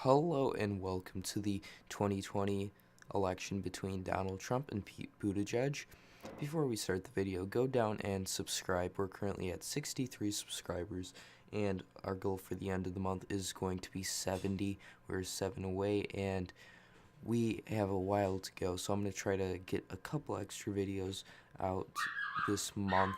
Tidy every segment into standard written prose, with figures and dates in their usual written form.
Hello and welcome to the 2020 election between Donald Trump and Pete Buttigieg. Before we start the video, go down and subscribe. We're currently at 63 subscribers, and our goal for the end of the month is going to be 70. We're 7 away, and we have a while to go, so I'm going to try to get a couple extra videos out this month.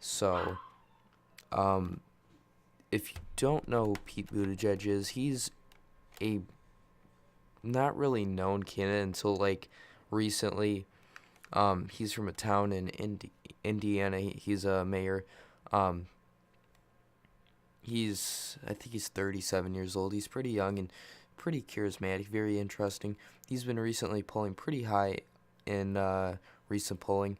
So, if you don't know who Pete Buttigieg is, he's a not really known candidate until like recently. He's from a town in Indiana. He's a mayor. Um, I think he's 37 years old. He's pretty young and pretty charismatic, very interesting. He's been recently polling pretty high in recent polling,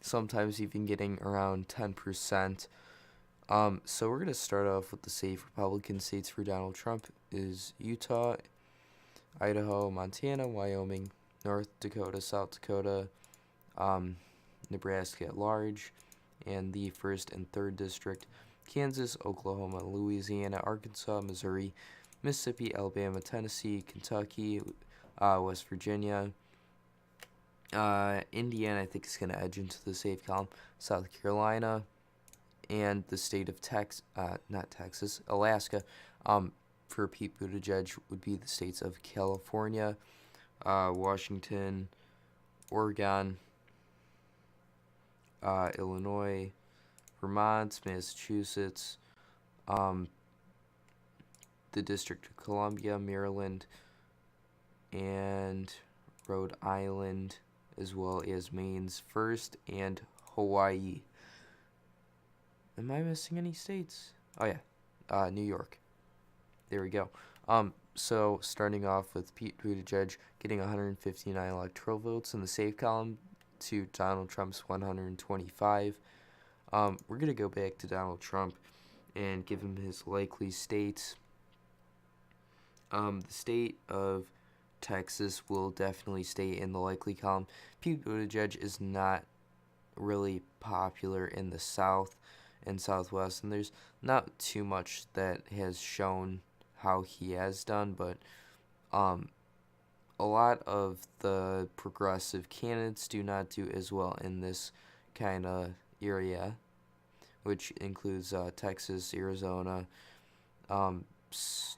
sometimes even getting around 10%. So we're gonna start off with the safe Republican states for Donald Trump is Utah, Idaho, Montana, Wyoming, North Dakota, South Dakota, Nebraska at large, and the 1st and 3rd district, Kansas, Oklahoma, Louisiana, Arkansas, Missouri, Mississippi, Alabama, Tennessee, Kentucky, West Virginia, Indiana, I think is going to edge into the safe column, South Carolina, and the state of Alaska, for Pete Buttigieg would be the states of California, Washington, Oregon, Illinois, Vermont, Massachusetts, the District of Columbia, Maryland, and Rhode Island, as well as Maine's 1st and Hawaii. Am I missing any states? Oh yeah, New York. There we go. So starting off with Pete Buttigieg getting 159 electoral votes in the safe column to Donald Trump's 125. We're going to go back to Donald Trump and give him his likely states. The state of Texas will definitely stay in the likely column. Pete Buttigieg is not really popular in the South and Southwest, and there's not too much that has shown how he has done, but a lot of the progressive candidates do not do as well in this kind of area, which includes Texas, Arizona,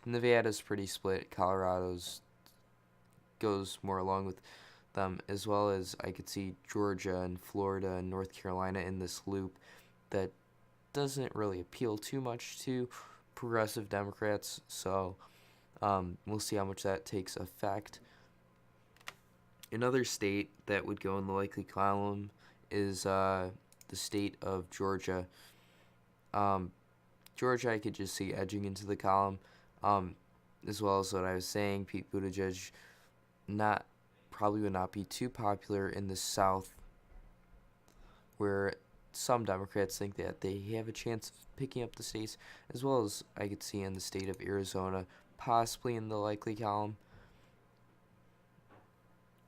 Nevada's pretty split, Colorado's goes more along with them, as well as I could see Georgia and Florida and North Carolina in this loop that doesn't really appeal too much to progressive Democrats, so we'll see how much that takes effect. Another state that would go in the likely column is the state of Georgia. Georgia, I could just see edging into the column, as well as what I was saying. Pete Buttigieg probably would not be too popular in the South, where some Democrats think that they have a chance of picking up the states, as well as I could see in the state of Arizona, possibly in the likely column.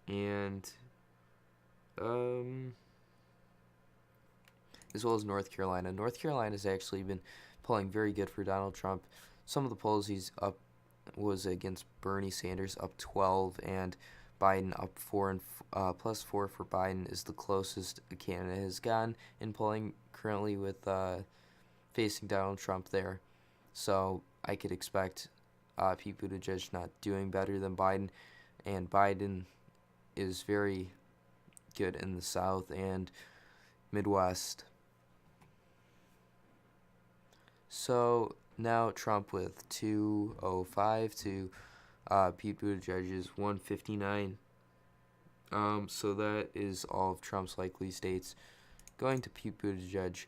And as well as North Carolina. North Carolina's actually been polling very good for Donald Trump. Some of the polls he's up was against Bernie Sanders, up 12, and Biden up 4, and plus 4 for Biden is the closest a candidate has gone in polling currently, with facing Donald Trump there. So I could expect Pete Buttigieg not doing better than Biden, and Biden is very good in the South and Midwest. So now Trump with 205 to Pete Buttigieg's 159. So that is all of Trump's likely states. Going to Pete Buttigieg.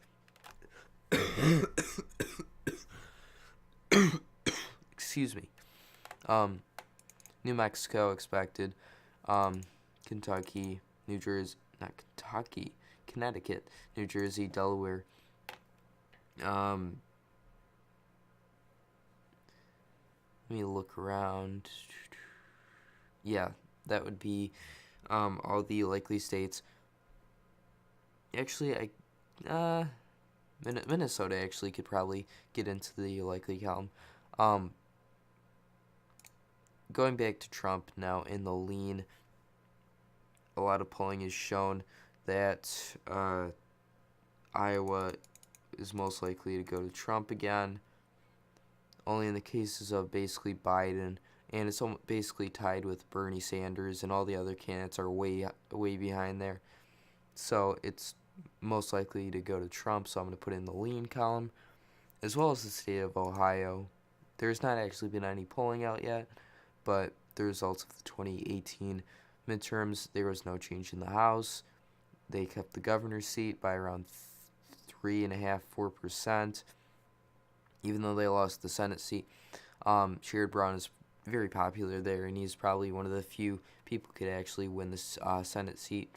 Excuse me. New Mexico expected. Kentucky, New Jersey, not Kentucky, Connecticut, New Jersey, Delaware. Let me look around. Yeah, that would be all the likely states. Actually, Minnesota actually could probably get into the likely column. going back to Trump now in the lean, a lot of polling has shown that Iowa is most likely to go to Trump again. Only in the cases of basically Biden, and it's basically tied with Bernie Sanders, and all the other candidates are way behind there. So it's most likely to go to Trump, so I'm going to put in the lean column, as well as the state of Ohio. There's not actually been any polling out yet, but the results of the 2018 midterms, there was no change in the House. They kept the governor's seat by around 3.5–4%, even though they lost the Senate seat. Sherrod Brown is very popular there, and he's probably one of the few people who could actually win the Senate seat.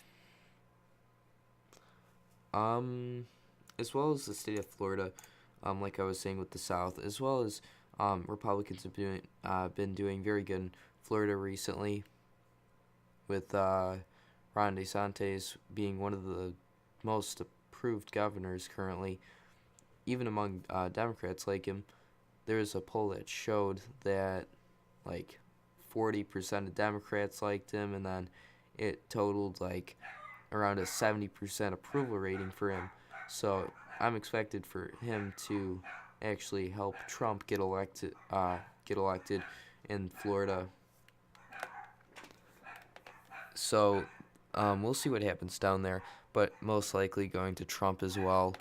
As well as the state of Florida, like I was saying with the South, as well as Republicans have been doing very good in Florida recently, with Ron DeSantis being one of the most approved governors currently, even among Democrats like him. There was a poll that showed that like 40% of Democrats liked him, and then it totaled like around a 70% approval rating for him. So I'm expected for him to actually help Trump get elected in Florida. So we'll see what happens down there, but most likely going to Trump as well.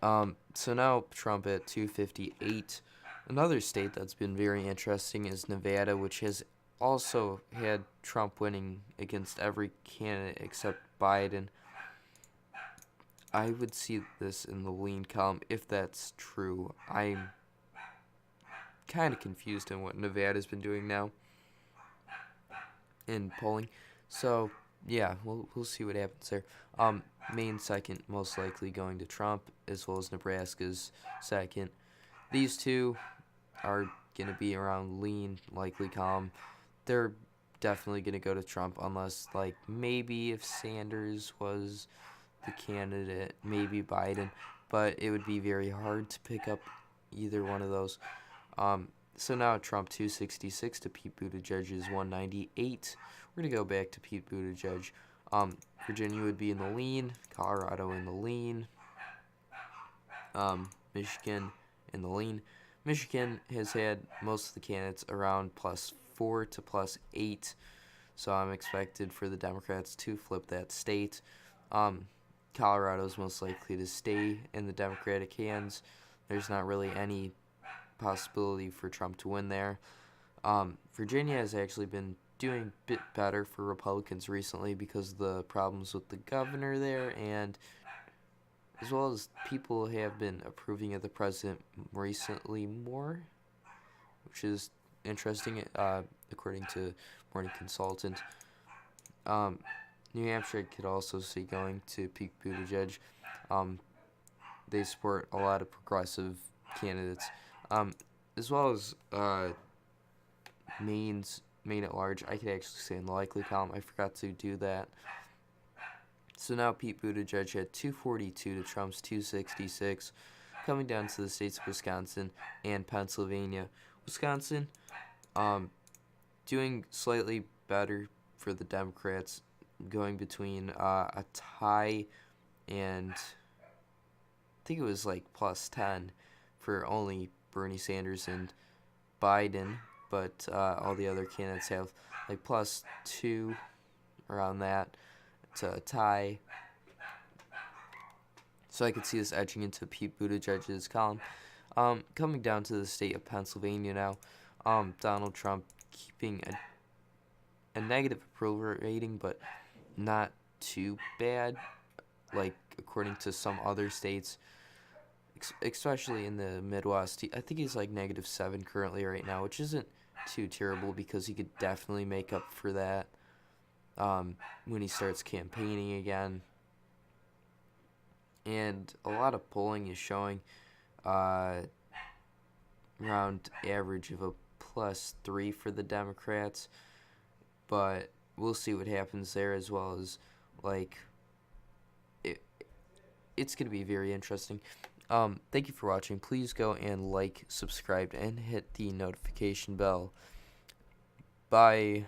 So now Trump at 258. Another state that's been very interesting is Nevada, which has also had Trump winning against every candidate except Biden. I would see this in the lean column if that's true. I'm kind of confused on what Nevada's been doing now in polling. So yeah, we'll see what happens there. Maine second, most likely going to Trump, as well as Nebraska's second. These two are going to be around lean, likely column. They're definitely going to go to Trump, unless like maybe if Sanders was the candidate, maybe Biden, but it would be very hard to pick up either one of those. So now Trump 266 to Pete Buttigieg's 198. We're going to go back to Pete Buttigieg. Virginia would be in the lean, Colorado in the lean, Michigan in the lean. Michigan has had most of the candidates around +4 to +8, so I'm expected for the Democrats to flip that state. Colorado is most likely to stay in the Democratic hands. There's not really any possibility for Trump to win there. Virginia has actually been doing a bit better for Republicans recently because of the problems with the governor there, and as well as people have been approving of the president recently more, which is interesting, according to Morning Consultant. New Hampshire could also see going to Pete Buttigieg. They support a lot of progressive candidates, as well as Maine at large. I could actually say in the likely column. I forgot to do that. So now Pete Buttigieg at 242 to Trump's 266, coming down to the states of Wisconsin and Pennsylvania. Wisconsin, doing slightly better for the Democrats, going between a tie and I think it was like +10 for only Bernie Sanders and Biden, but all the other candidates have like +2 around that to a tie. So I could see this edging into Pete Buttigieg's column. Coming down to the state of Pennsylvania now, Donald Trump keeping a negative approval rating, but not too bad, like according to some other states, especially in the Midwest. I think he's like -7 currently right now, which isn't too terrible because he could definitely make up for that when he starts campaigning again. And a lot of polling is showing around average of a +3 for the Democrats, but we'll see what happens there, as well as like it's going to be very interesting. Thank you for watching. Please go and like, subscribe, and hit the notification bell. Bye.